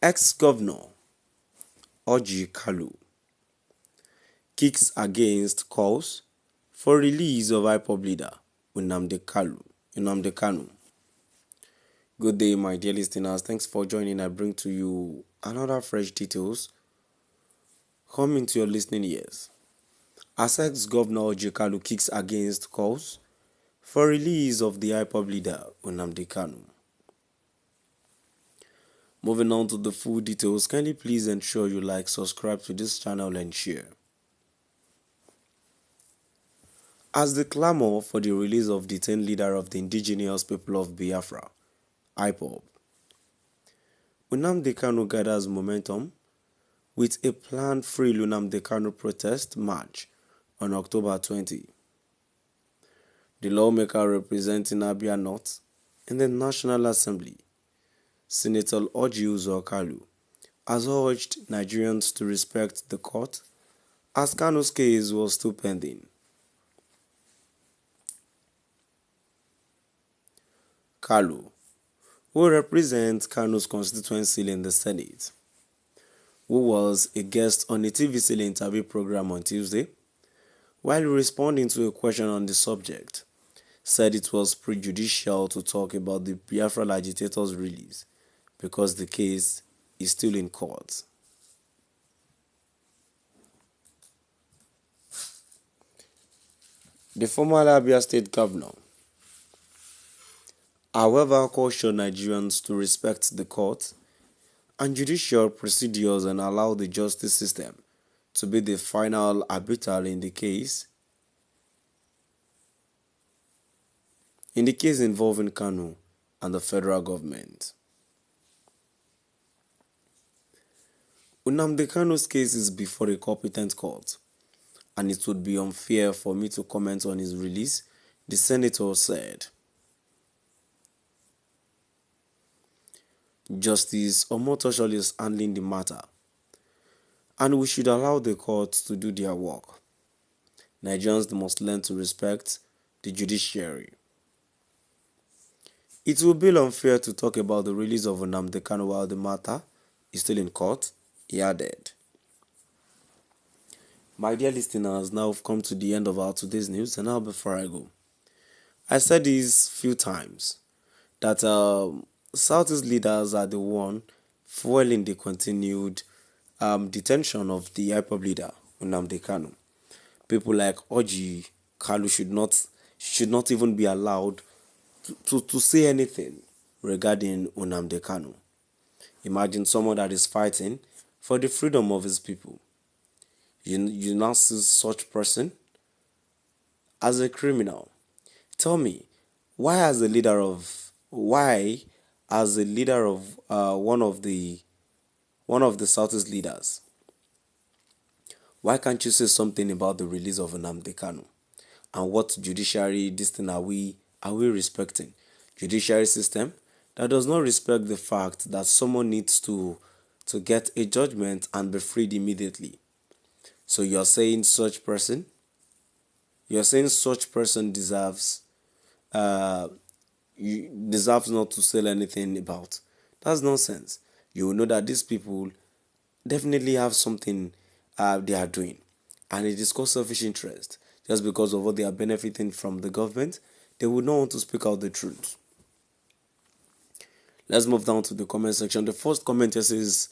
Ex-governor Orji Kalu kicks against calls for release of IPOB leader Nnamdi Kanu. Good day, my dear listeners. Thanks for joining. I bring to you another fresh details coming to your listening ears. As ex-governor Orji Kalu kicks against calls for release of the IPOB leader Nnamdi Kanu. Moving on to the full details, kindly please ensure you like, subscribe to this channel and share. As the clamor for the release of detained leader of the indigenous people of Biafra, IPOB, Nnamdi Kanu gathers momentum with a planned Free Nnamdi Kanu protest march on October 20. The lawmaker representing Abia North in the National Assembly, Senator Orji Kalu, has urged Nigerians to respect the court as Kanu's case was still pending. Kalu, who represents Kanu's constituency in the Senate, who was a guest on a TVC interview program on Tuesday, while responding to a question on the subject, said it was prejudicial to talk about the Biafra agitator's release because the case is still in court. The former Abia State Governor, however, cautioned Nigerians to respect the court and judicial procedures and allow the justice system to be the final arbiter in the case involving Kanu and the federal government. Nnamdi Kanu's case is before a competent court, and it would be unfair for me to comment on his release, the senator said. Justice Omotosholi is handling the matter, and we should allow the courts to do their work. Nigerians must learn to respect the judiciary. It will be unfair to talk about the release of Nnamdi Kanu while the matter is still in court, he added. My dear listeners, now we've come to the end of our today's news, and now before I go, I said this few times that Southeast leaders are the one fueling the continued detention of the IPOB leader Nnamdi Kanu. People like Orji Kalu should not even be allowed to say anything regarding Nnamdi Kanu. Imagine someone that is fighting for the freedom of his people. You now see such person as a criminal. Tell me, why as a leader of one of the Southeast leaders, why can't you say something about the release of Nnamdi Kanu? And what judiciary this thing are we respecting? Judiciary system that does not respect the fact that someone needs to get a judgment and be freed immediately. So you're saying such person deserves not to say anything about. That's nonsense. You will know that these people definitely have something they are doing, and it is called selfish interest. Just because of what they are benefiting from the government, they would not want to speak out the truth. Let's move down to the comment section. The first commenter says,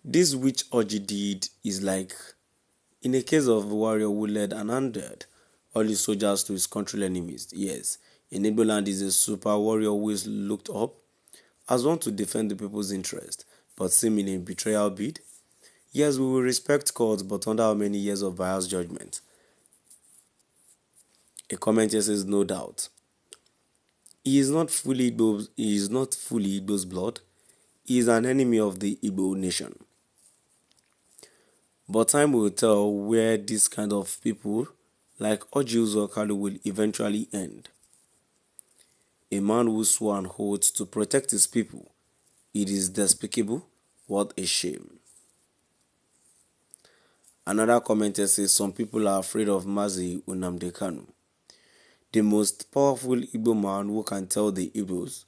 "This which Orji did is like in a case of a warrior who led and handed all his soldiers to his country enemies. Yes, in Igbo land is a super warrior who is looked up as one to defend the people's interest, but seemingly in betrayal bid. Yes, we will respect courts, but under how many years of biased judgment?" A commenter says, "No doubt. He is not fully Igbo's blood. He is an enemy of the Igbo nation. But time will tell where this kind of people like Orji Kalu will eventually end. A man who swore an oath to protect his people. It is despicable. What a shame." Another commenter says some people are afraid of Mazi Nnamdi Kanu, the most powerful Igbo man who can tell the Igbos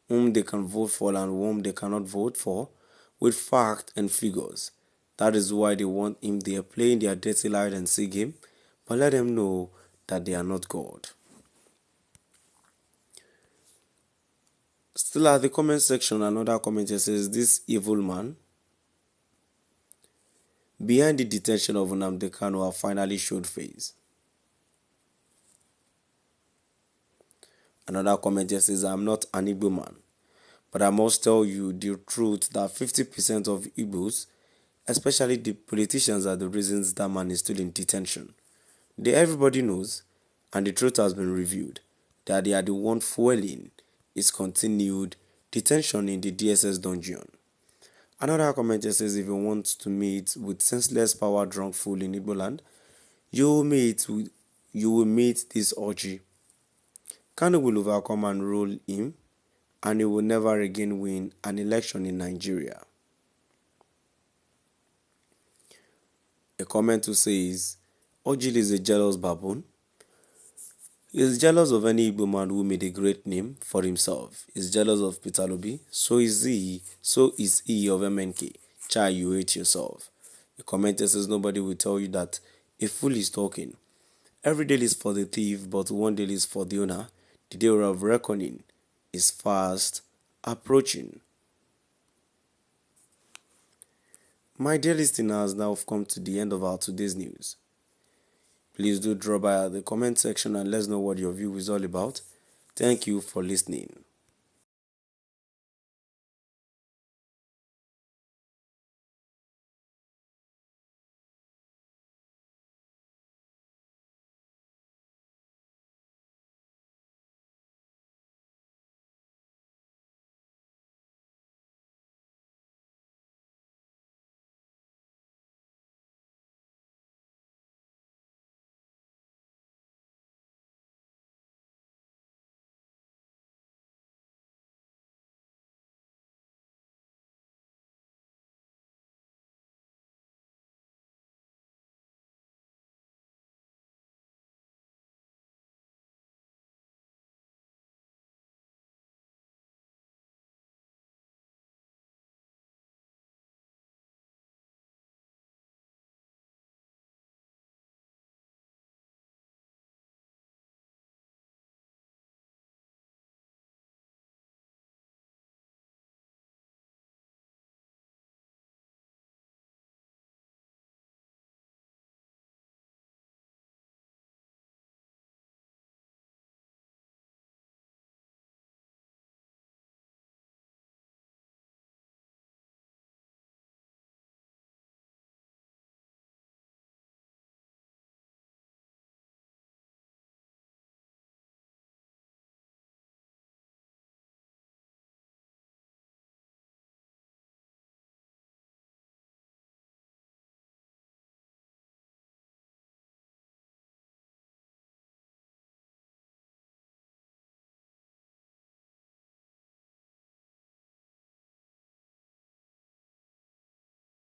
whom they can vote for and whom they cannot vote for with fact and figures. That is why they want him there playing their dirty hide and seek game, but let them know that they are not God. Still at the comment section, another commenter says, "This evil man behind the detention of Nnamdi Kanu have finally showed face." Another commenter says, "I'm not an Igbo man, but I must tell you the truth that 50% of Igbos, especially the politicians, are the reasons that man is still in detention. Everybody knows, and the truth has been revealed, that they are the one fueling his continued detention in the DSS dungeon." Another commenter says, "If you want to meet with senseless power-drunk fool in Igbo land, you will meet this Orji. Kanu will overcome and rule him, and he will never again win an election in Nigeria." A commenter says, "Orji is a jealous baboon. He is jealous of any Igbo man who made a great name for himself. He is jealous of Peter Obi. So is he of MNK. Chai, you hate yourself." A commenter says, "Nobody will tell you that a fool is talking. Every day is for the thief, but one day is for the owner. The day of reckoning is fast approaching." My dear listeners, now we've come to the end of our today's news. Please do drop by the comment section and let us know what your view is all about. Thank you for listening.